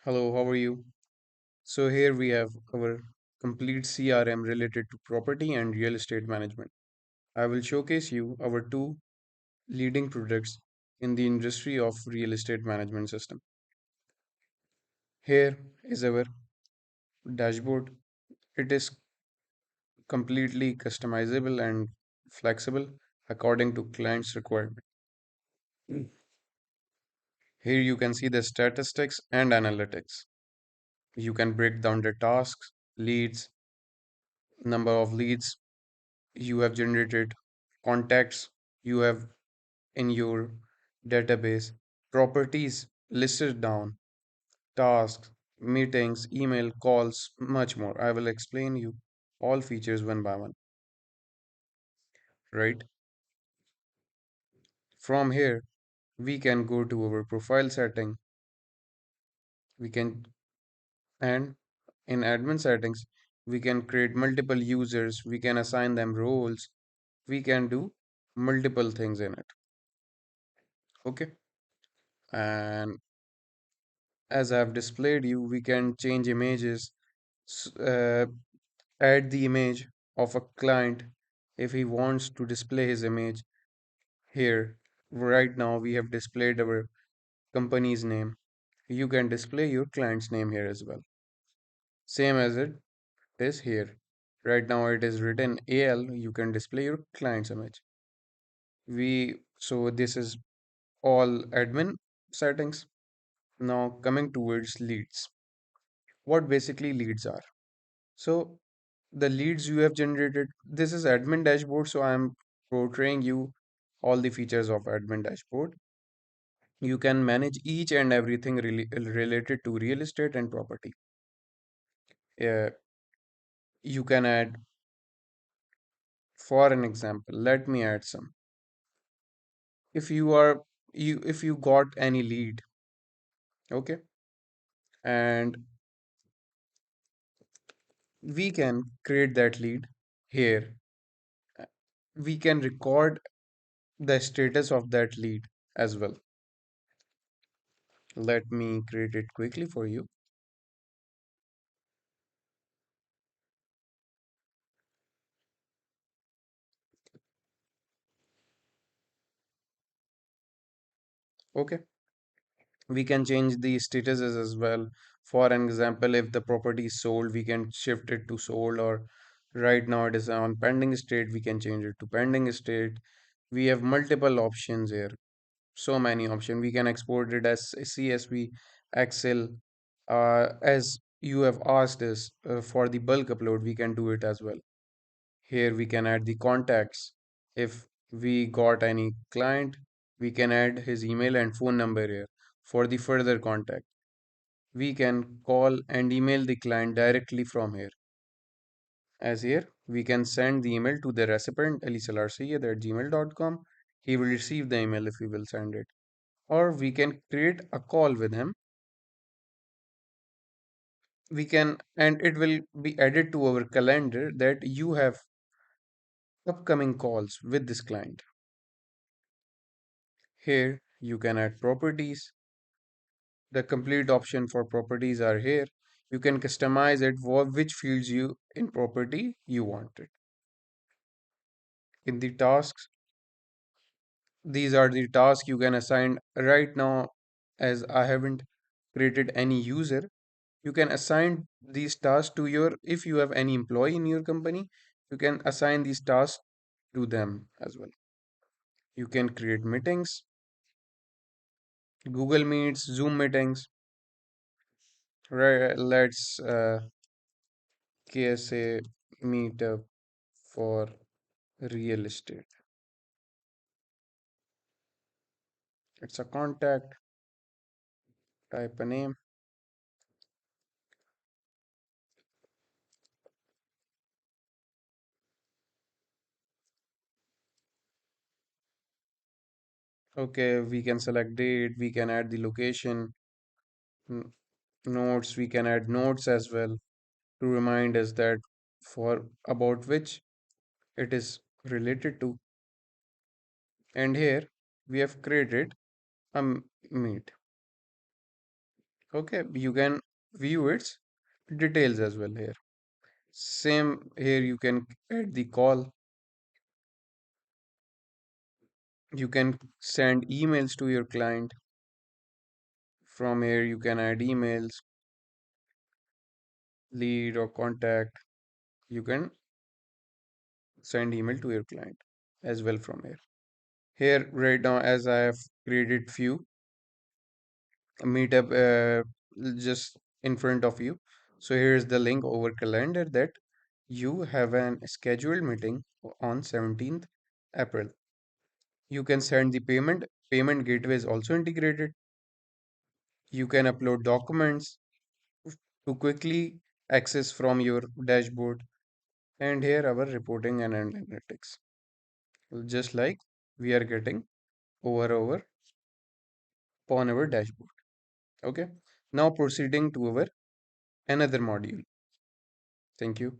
Hello, how are you? So here we have our complete CRM related to property and real estate management. I will showcase you our two leading products in the industry of real estate management system. Here is our dashboard. It is completely customizable and flexible according to client's requirement. Here you can see the statistics and analytics. You can break down the tasks, leads, number of leads you have generated, contacts you have in your database, properties listed down, tasks, meetings, email, calls, much more. I will explain you all features one by one, right? From here, we can go to our profile setting. We can, and in admin settings, we can create multiple users. We can assign them roles. We can do multiple things in it. Okay. And as I've displayed you, we can change images, s- uh, add the image of a client if he wants to display his image here. Right now, we have displayed our company's name. You can display your client's name here as well. Same as it is here. Right now, it is written AL. You can display your client's image. So this is all admin settings. Now coming towards leads. What basically leads are? So the leads you have generated, this is admin dashboard, so I'm portraying you all the features of admin dashboard. You can manage each and everything related to real estate and property. uh, you can add, for an example, let me add some. If you are you if you got any lead, okay, and we can create that lead here. Uh, we can record the status of that lead as well. Let me create it quickly for you. Okay, we can change the statuses as well. For an example, if the property is sold, we can shift it to sold, or right now it is on pending state, we can change it to pending state. We have multiple options here, so many options. We can export it as CSV, Excel. As you have asked us for the bulk upload, we can do it as well. Here we can add the contacts. If we got any client, we can add his email and phone number here for the further contact. We can call and email the client directly from here. As here, we can send the email to the recipient alisalarcia@gmail.com. He will receive the email if we will send it. Or we can create a call with him. We can, and it will be added to our calendar that you have upcoming calls with this client. Here, you can add properties. The complete option for properties are here. You can customize it for which fields you in property you want it. In the tasks, these are the tasks you can assign right now. As I haven't created any user, you can assign these tasks to your, if you have any employee in your company, you can assign these tasks to them as well. You can create meetings, Google Meets, Zoom meetings. Right, let's KSA meetup for real estate. It's a contact, type a name. Okay, we can select date, we can add the location, n- notes, we can add notes as well to remind us that for about which it is related to. And here we have created a meet. Okay, you can view its details as well here. Same here, you can add the call. You can send emails to your client. From here, you can add emails, lead or contact. You can send email to your client as well from here. Here, right now, as I have created few meetup just in front of you. So here's the link over calendar that you have an scheduled meeting on 17th April. You can send the payment. Payment gateway is also integrated. You can upload documents to quickly access from your dashboard. And here our reporting and analytics. Just like we are getting over on our dashboard. Okay. Now proceeding to our another module. Thank you.